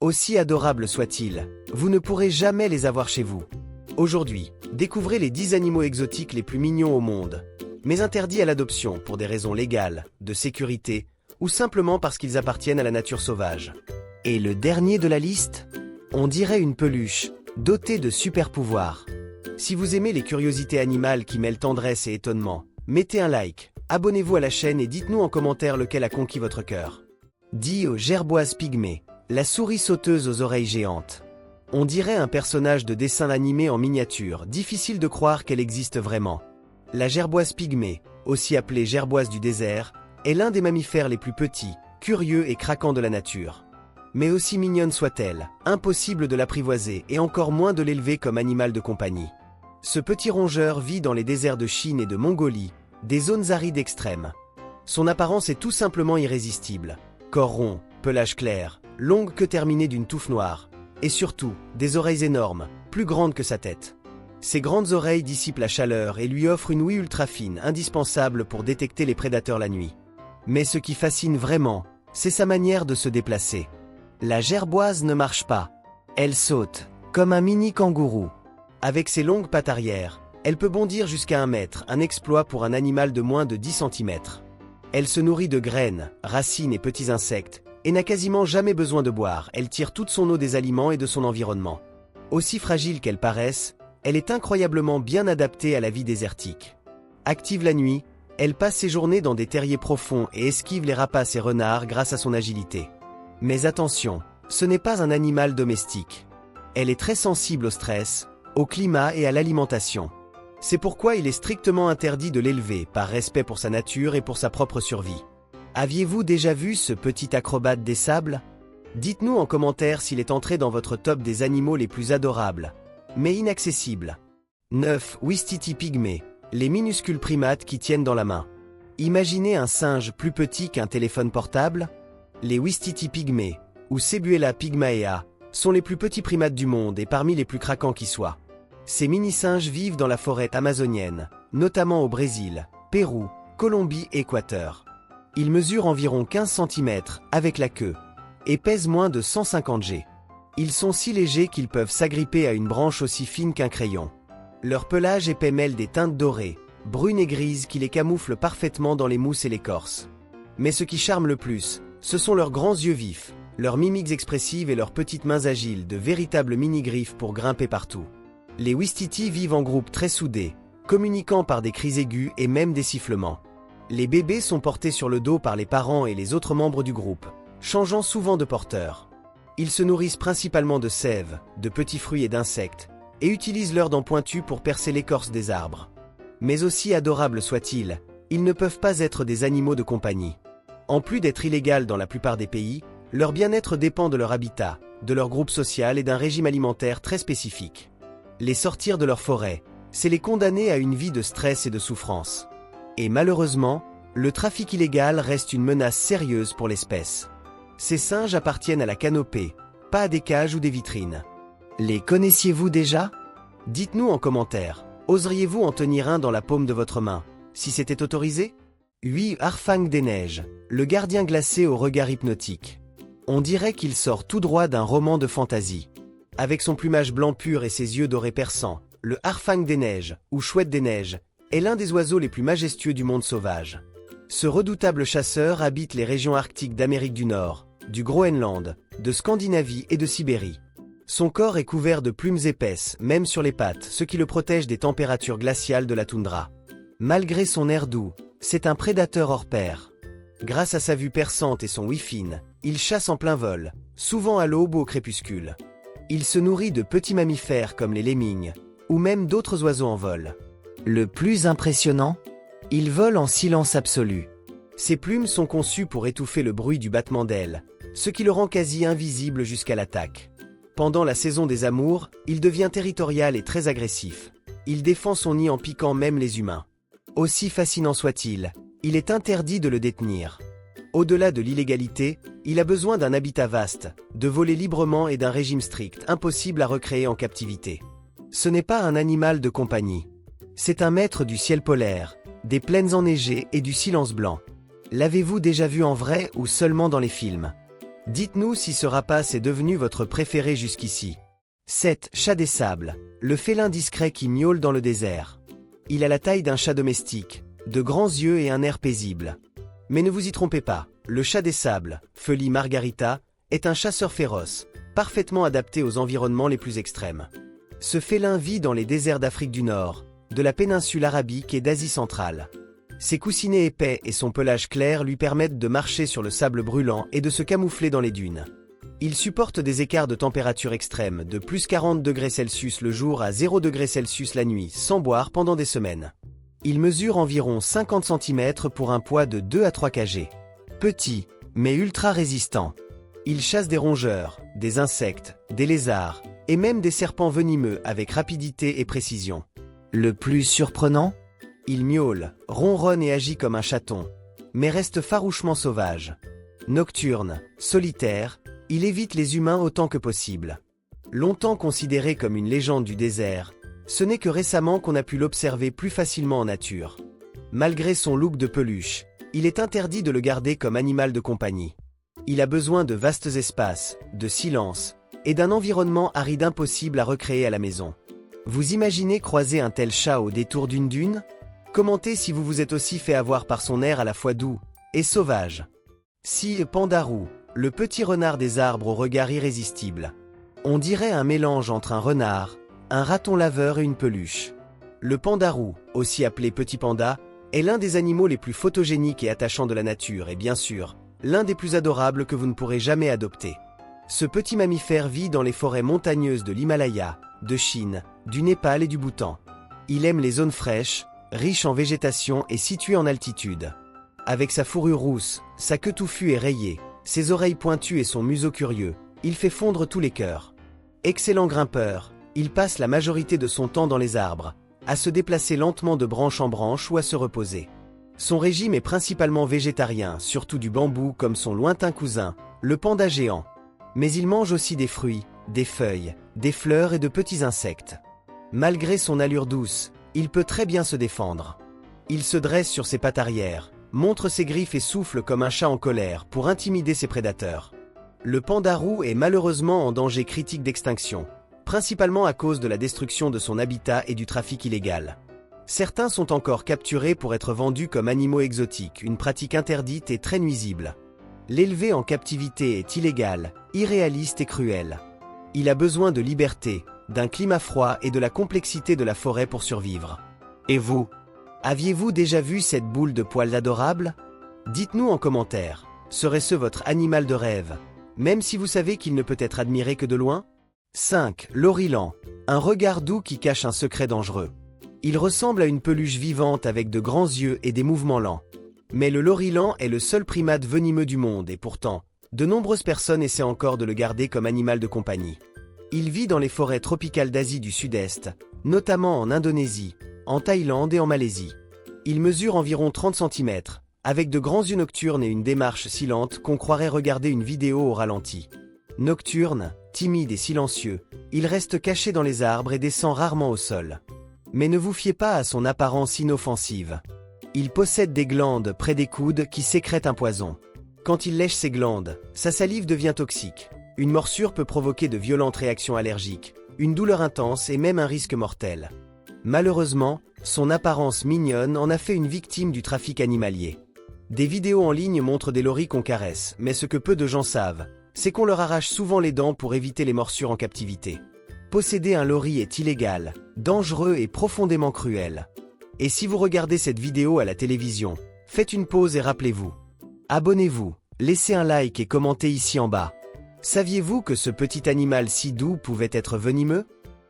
Aussi adorables soient-ils, vous ne pourrez jamais les avoir chez vous. Aujourd'hui, découvrez les 10 animaux exotiques les plus mignons au monde, mais interdits à l'adoption pour des raisons légales, de sécurité, ou simplement parce qu'ils appartiennent à la nature sauvage. Et le dernier de la liste? On dirait une peluche, dotée de super pouvoirs. Si vous aimez les curiosités animales qui mêlent tendresse et étonnement, mettez un like, abonnez-vous à la chaîne et dites-nous en commentaire lequel a conquis votre cœur. Dio gerboise pygmée, la souris sauteuse aux oreilles géantes. On dirait un personnage de dessin animé en miniature, difficile de croire qu'elle existe vraiment. La gerboise pygmée, aussi appelée gerboise du désert, est l'un des mammifères les plus petits, curieux et craquants de la nature. Mais aussi mignonne soit-elle, impossible de l'apprivoiser et encore moins de l'élever comme animal de compagnie. Ce petit rongeur vit dans les déserts de Chine et de Mongolie, des zones arides extrêmes. Son apparence est tout simplement irrésistible. Corps rond, pelage clair, longue queue terminée d'une touffe noire, et surtout, des oreilles énormes, plus grandes que sa tête. Ses grandes oreilles dissipent la chaleur et lui offrent une ouïe ultra fine, indispensable pour détecter les prédateurs la nuit. Mais ce qui fascine vraiment, c'est sa manière de se déplacer. La gerboise ne marche pas. Elle saute, comme un mini kangourou. Avec ses longues pattes arrière, elle peut bondir jusqu'à 1 mètre, un exploit pour un animal de moins de 10 cm. Elle se nourrit de graines, racines et petits insectes, et n'a quasiment jamais besoin de boire, elle tire toute son eau des aliments et de son environnement. Aussi fragile qu'elle paraisse, elle est incroyablement bien adaptée à la vie désertique. Active la nuit, elle passe ses journées dans des terriers profonds et esquive les rapaces et renards grâce à son agilité. Mais attention, ce n'est pas un animal domestique. Elle est très sensible au stress, au climat et à l'alimentation. C'est pourquoi il est strictement interdit de l'élever, par respect pour sa nature et pour sa propre survie. Aviez-vous déjà vu ce petit acrobate des sables? Dites-nous en commentaire s'il est entré dans votre top des animaux les plus adorables, mais inaccessibles. 9. Ouistiti pygmée, les minuscules primates qui tiennent dans la main. Imaginez un singe plus petit qu'un téléphone portable? Les Ouistiti pygmées, ou Cebuela pygmaea, sont les plus petits primates du monde et parmi les plus craquants qui soient. Ces mini-singes vivent dans la forêt amazonienne, notamment au Brésil, Pérou, Colombie et Équateur. Ils mesurent environ 15 cm avec la queue et pèsent moins de 150 g. Ils sont si légers qu'ils peuvent s'agripper à une branche aussi fine qu'un crayon. Leur pelage épais mêle des teintes dorées, brunes et grises qui les camouflent parfaitement dans les mousses et l'écorce. Mais ce qui charme le plus, ce sont leurs grands yeux vifs, leurs mimiques expressives et leurs petites mains agiles, de véritables mini-griffes pour grimper partout. Les Ouistiti vivent en groupes très soudés, communiquant par des cris aigus et même des sifflements. Les bébés sont portés sur le dos par les parents et les autres membres du groupe, changeant souvent de porteur. Ils se nourrissent principalement de sève, de petits fruits et d'insectes, et utilisent leurs dents pointues pour percer l'écorce des arbres. Mais aussi adorables soient-ils, ils ne peuvent pas être des animaux de compagnie. En plus d'être illégaux dans la plupart des pays, leur bien-être dépend de leur habitat, de leur groupe social et d'un régime alimentaire très spécifique. Les sortir de leur forêt, c'est les condamner à une vie de stress et de souffrance. Et malheureusement, le trafic illégal reste une menace sérieuse pour l'espèce. Ces singes appartiennent à la canopée, pas à des cages ou des vitrines. Les connaissiez-vous déjà? Dites-nous en commentaire, oseriez-vous en tenir un dans la paume de votre main, si c'était autorisé? 8. Harfang des neiges, le gardien glacé au regard hypnotique. On dirait qu'il sort tout droit d'un roman de fantasy. Avec son plumage blanc pur et ses yeux dorés perçants, le harfang des neiges, ou chouette des neiges, est l'un des oiseaux les plus majestueux du monde sauvage. Ce redoutable chasseur habite les régions arctiques d'Amérique du Nord, du Groenland, de Scandinavie et de Sibérie. Son corps est couvert de plumes épaisses, même sur les pattes, ce qui le protège des températures glaciales de la toundra. Malgré son air doux, c'est un prédateur hors pair. Grâce à sa vue perçante et son ouïe fine, il chasse en plein vol, souvent à l'aube ou au crépuscule. Il se nourrit de petits mammifères comme les lemmings, ou même d'autres oiseaux en vol. Le plus impressionnant? Il vole en silence absolu. Ses plumes sont conçues pour étouffer le bruit du battement d'ailes, ce qui le rend quasi invisible jusqu'à l'attaque. Pendant la saison des amours, il devient territorial et très agressif. Il défend son nid en piquant même les humains. Aussi fascinant soit-il, il est interdit de le détenir. Au-delà de l'illégalité, il a besoin d'un habitat vaste, de voler librement et d'un régime strict, impossible à recréer en captivité. Ce n'est pas un animal de compagnie. C'est un maître du ciel polaire, des plaines enneigées et du silence blanc. L'avez-vous déjà vu en vrai ou seulement dans les films? Dites-nous si ce rapace est devenu votre préféré jusqu'ici. 7. Chat des sables, le félin discret qui miaule dans le désert. Il a la taille d'un chat domestique, de grands yeux et un air paisible. Mais ne vous y trompez pas, le chat des sables, Feli margarita, est un chasseur féroce, parfaitement adapté aux environnements les plus extrêmes. Ce félin vit dans les déserts d'Afrique du Nord, de la péninsule arabique et d'Asie centrale. Ses coussinets épais et son pelage clair lui permettent de marcher sur le sable brûlant et de se camoufler dans les dunes. Il supporte des écarts de température extrêmes, de plus 40 degrés Celsius le jour à 0 degrés Celsius la nuit, sans boire pendant des semaines. Il mesure environ 50 cm pour un poids de 2 à 3 kg. Petit, mais ultra résistant. Il chasse des rongeurs, des insectes, des lézards, et même des serpents venimeux avec rapidité et précision. Le plus surprenant ? Il miaule, ronronne et agit comme un chaton, mais reste farouchement sauvage. Nocturne, solitaire, il évite les humains autant que possible. Longtemps considéré comme une légende du désert, ce n'est que récemment qu'on a pu l'observer plus facilement en nature. Malgré son look de peluche, il est interdit de le garder comme animal de compagnie. Il a besoin de vastes espaces, de silence, et d'un environnement aride impossible à recréer à la maison. Vous imaginez croiser un tel chat au détour d'une dune ? Commentez si vous vous êtes aussi fait avoir par son air à la fois doux et sauvage. 6. Pandarou, le petit renard des arbres au regard irrésistible. On dirait un mélange entre un renard, un raton laveur et une peluche. Le pandarou, aussi appelé petit panda, est l'un des animaux les plus photogéniques et attachants de la nature et bien sûr, l'un des plus adorables que vous ne pourrez jamais adopter. Ce petit mammifère vit dans les forêts montagneuses de l'Himalaya, de Chine, du Népal et du Bhoutan. Il aime les zones fraîches, riches en végétation et situées en altitude. Avec sa fourrure rousse, sa queue touffue et rayée, ses oreilles pointues et son museau curieux, il fait fondre tous les cœurs. Excellent grimpeur, il passe la majorité de son temps dans les arbres, à se déplacer lentement de branche en branche ou à se reposer. Son régime est principalement végétarien, surtout du bambou comme son lointain cousin, le panda géant. Mais il mange aussi des fruits, des feuilles, des fleurs et de petits insectes. Malgré son allure douce, il peut très bien se défendre. Il se dresse sur ses pattes arrière, montre ses griffes et souffle comme un chat en colère pour intimider ses prédateurs. Le pandarou est malheureusement en danger critique d'extinction, principalement à cause de la destruction de son habitat et du trafic illégal. Certains sont encore capturés pour être vendus comme animaux exotiques, une pratique interdite et très nuisible. L'élever en captivité est illégal, irréaliste et cruel. Il a besoin de liberté, d'un climat froid et de la complexité de la forêt pour survivre. Et vous ? Aviez-vous déjà vu cette boule de poils adorable ? Dites-nous en commentaire, serait-ce votre animal de rêve, même si vous savez qu'il ne peut être admiré que de loin ? 5. L'orilan, un regard doux qui cache un secret dangereux. Il ressemble à une peluche vivante avec de grands yeux et des mouvements lents. Mais le lorilan est le seul primate venimeux du monde et pourtant, de nombreuses personnes essaient encore de le garder comme animal de compagnie. Il vit dans les forêts tropicales d'Asie du Sud-Est, notamment en Indonésie, en Thaïlande et en Malaisie. Il mesure environ 30 cm, avec de grands yeux nocturnes et une démarche silente qu'on croirait regarder une vidéo au ralenti. Nocturne, timide et silencieux, il reste caché dans les arbres et descend rarement au sol. Mais ne vous fiez pas à son apparence inoffensive. Il possède des glandes près des coudes qui sécrètent un poison. Quand il lèche ses glandes, sa salive devient toxique. Une morsure peut provoquer de violentes réactions allergiques, une douleur intense et même un risque mortel. Malheureusement, son apparence mignonne en a fait une victime du trafic animalier. Des vidéos en ligne montrent des loris qu'on caresse, mais ce que peu de gens savent, c'est qu'on leur arrache souvent les dents pour éviter les morsures en captivité. Posséder un lori est illégal, dangereux et profondément cruel. Et si vous regardez cette vidéo à la télévision, faites une pause et rappelez-vous. Abonnez-vous, laissez un like et commentez ici en bas. Saviez-vous que ce petit animal si doux pouvait être venimeux ?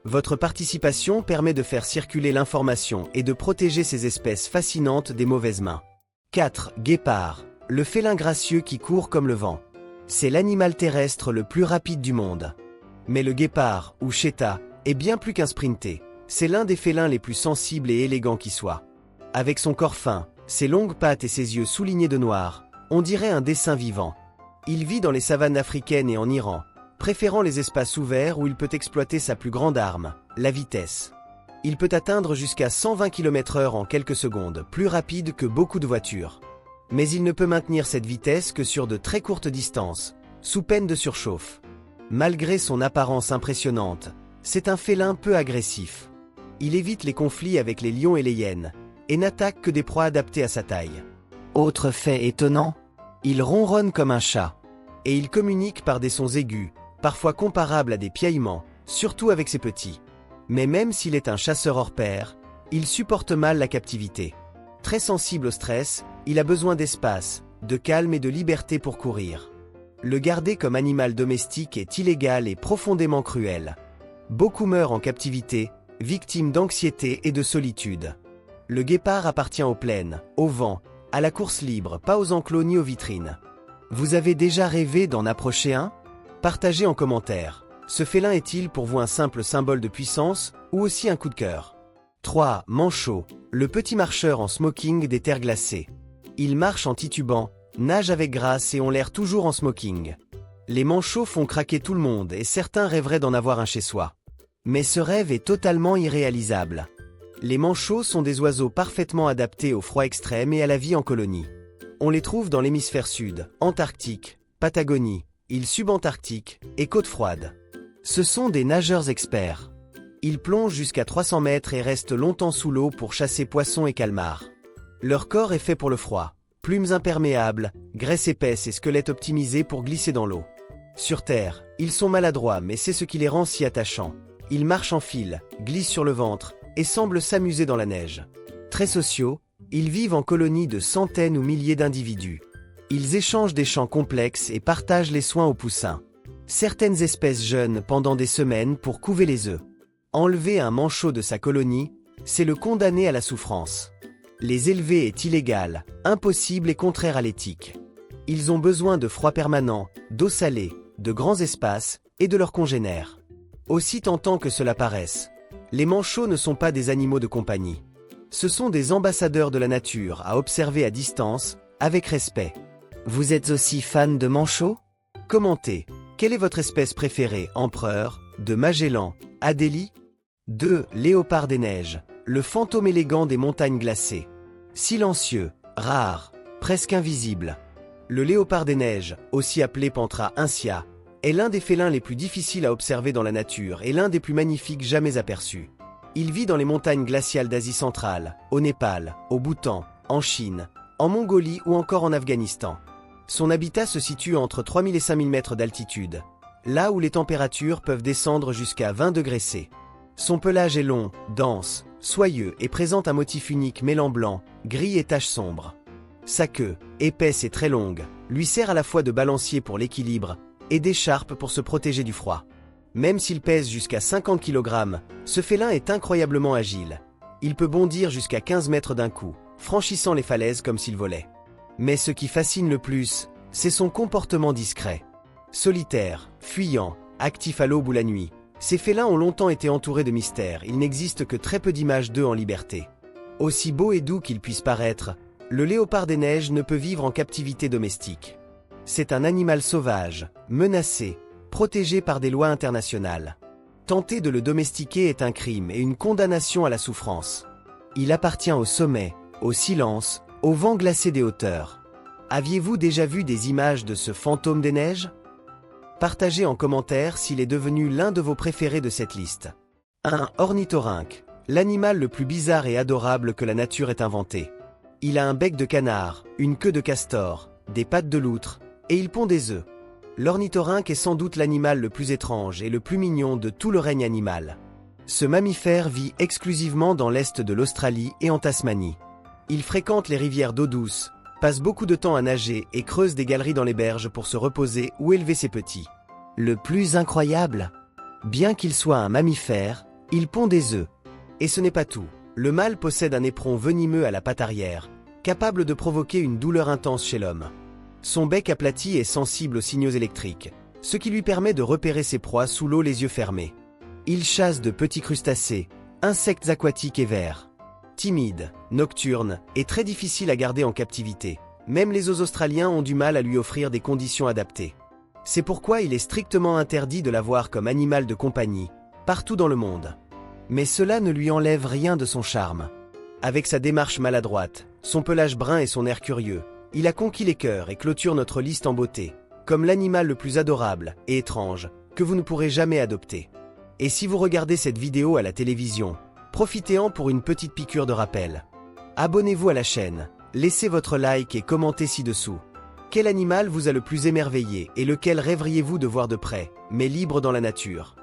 Votre participation permet de faire circuler l'information et de protéger ces espèces fascinantes des mauvaises mains. 4. Guépard, le félin gracieux qui court comme le vent. C'est l'animal terrestre le plus rapide du monde. Mais le guépard, ou cheetah, est bien plus qu'un sprinter. C'est l'un des félins les plus sensibles et élégants qui soit. Avec son corps fin, ses longues pattes et ses yeux soulignés de noir, on dirait un dessin vivant. Il vit dans les savanes africaines et en Iran, préférant les espaces ouverts où il peut exploiter sa plus grande arme, la vitesse. Il peut atteindre jusqu'à 120 km/h en quelques secondes, plus rapide que beaucoup de voitures. Mais il ne peut maintenir cette vitesse que sur de très courtes distances, sous peine de surchauffe. Malgré son apparence impressionnante, c'est un félin peu agressif. Il évite les conflits avec les lions et les hyènes, et n'attaque que des proies adaptées à sa taille. Autre fait étonnant, il ronronne comme un chat, et il communique par des sons aigus, parfois comparables à des piaillements, surtout avec ses petits. Mais même s'il est un chasseur hors pair, il supporte mal la captivité. Très sensible au stress, il a besoin d'espace, de calme et de liberté pour courir. Le garder comme animal domestique est illégal et profondément cruel. Beaucoup meurent en captivité, victimes d'anxiété et de solitude. Le guépard appartient aux plaines, au vent, à la course libre, pas aux enclos ni aux vitrines. Vous avez déjà rêvé d'en approcher un? Partagez en commentaire. Ce félin est-il pour vous un simple symbole de puissance ou aussi un coup de cœur? 3. Manchot, le petit marcheur en smoking des terres glacées. Il marche en titubant, nage avec grâce et ont l'air toujours en smoking. Les manchots font craquer tout le monde et certains rêveraient d'en avoir un chez soi. Mais ce rêve est totalement irréalisable. Les manchots sont des oiseaux parfaitement adaptés au froid extrême et à la vie en colonie. On les trouve dans l'hémisphère sud, Antarctique, Patagonie, îles subantarctiques et côtes froides. Ce sont des nageurs experts. Ils plongent jusqu'à 300 mètres et restent longtemps sous l'eau pour chasser poissons et calmars. Leur corps est fait pour le froid. Plumes imperméables, graisse épaisse et squelette optimisé pour glisser dans l'eau. Sur Terre, ils sont maladroits mais c'est ce qui les rend si attachants. Ils marchent en file, glissent sur le ventre et semblent s'amuser dans la neige. Très sociaux, ils vivent en colonies de centaines ou milliers d'individus. Ils échangent des chants complexes et partagent les soins aux poussins. Certaines espèces jeûnent pendant des semaines pour couver les œufs. Enlever un manchot de sa colonie, c'est le condamner à la souffrance. Les élever est illégal, impossible et contraire à l'éthique. Ils ont besoin de froid permanent, d'eau salée, de grands espaces et de leurs congénères. Aussi tentant que cela paraisse, les manchots ne sont pas des animaux de compagnie. Ce sont des ambassadeurs de la nature à observer à distance, avec respect. Vous êtes aussi fan de manchots? Commentez. Quelle est votre espèce préférée, empereur, de Magellan, Adélie? 2. Léopard des neiges, le fantôme élégant des montagnes glacées. Silencieux, rare, presque invisible. Le léopard des neiges, aussi appelé Panthera incia, est l'un des félins les plus difficiles à observer dans la nature et l'un des plus magnifiques jamais aperçus. Il vit dans les montagnes glaciales d'Asie centrale, au Népal, au Bhoutan, en Chine, en Mongolie ou encore en Afghanistan. Son habitat se situe entre 3000 et 5000 mètres d'altitude, là où les températures peuvent descendre jusqu'à 20 degrés C. Son pelage est long, dense, soyeux et présente un motif unique mêlant blanc, gris et taches sombres. Sa queue, épaisse et très longue, lui sert à la fois de balancier pour l'équilibre et d'écharpe pour se protéger du froid. Même s'il pèse jusqu'à 50 kg, ce félin est incroyablement agile. Il peut bondir jusqu'à 15 mètres d'un coup, franchissant les falaises comme s'il volait. Mais ce qui fascine le plus, c'est son comportement discret. Solitaire, fuyant, actif à l'aube ou la nuit, ces félins ont longtemps été entourés de mystères, il n'existe que très peu d'images d'eux en liberté. Aussi beau et doux qu'il puisse paraître, le léopard des neiges ne peut vivre en captivité domestique. C'est un animal sauvage, menacé, protégé par des lois internationales. Tenter de le domestiquer est un crime et une condamnation à la souffrance. Il appartient au sommet, au silence, au vent glacé des hauteurs. Aviez-vous déjà vu des images de ce fantôme des neiges? Partagez en commentaire s'il est devenu l'un de vos préférés de cette liste. 1. Ornithorynque, l'animal le plus bizarre et adorable que la nature ait inventé. Il a un bec de canard, une queue de castor, des pattes de loutre, et il pond des œufs. L'ornithorynque est sans doute l'animal le plus étrange et le plus mignon de tout le règne animal. Ce mammifère vit exclusivement dans l'est de l'Australie et en Tasmanie. Il fréquente les rivières d'eau douce, passe beaucoup de temps à nager et creuse des galeries dans les berges pour se reposer ou élever ses petits. Le plus incroyable, bien qu'il soit un mammifère, il pond des œufs. Et ce n'est pas tout. Le mâle possède un éperon venimeux à la patte arrière, capable de provoquer une douleur intense chez l'homme. Son bec aplati est sensible aux signaux électriques, ce qui lui permet de repérer ses proies sous l'eau les yeux fermés. Il chasse de petits crustacés, insectes aquatiques et vers. Timide, nocturne et très difficile à garder en captivité. Même les zoos australiens ont du mal à lui offrir des conditions adaptées. C'est pourquoi il est strictement interdit de l'avoir comme animal de compagnie, partout dans le monde. Mais cela ne lui enlève rien de son charme. Avec sa démarche maladroite, son pelage brun et son air curieux, il a conquis les cœurs et clôture notre liste en beauté, comme l'animal le plus adorable et étrange que vous ne pourrez jamais adopter. Et si vous regardez cette vidéo à la télévision, profitez-en pour une petite piqûre de rappel. Abonnez-vous à la chaîne, laissez votre like et commentez ci-dessous. Quel animal vous a le plus émerveillé et lequel rêveriez-vous de voir de près, mais libre dans la nature ?